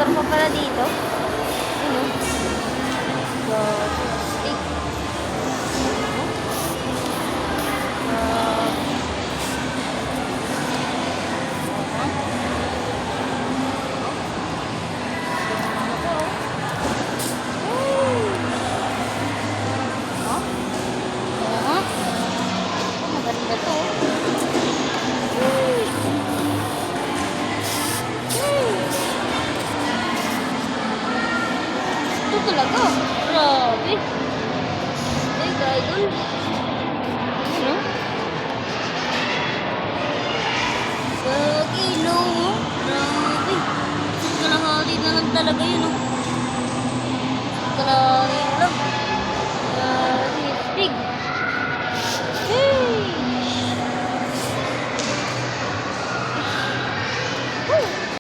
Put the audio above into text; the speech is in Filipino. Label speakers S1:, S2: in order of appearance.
S1: lugar pa pala dito. Ano? Stick. Maganda to. Ito talaga. Grabe. Ay, idol. Ano? Gagi, no. Grabe. Kalahari na lang talaga yun, oh. Kalahari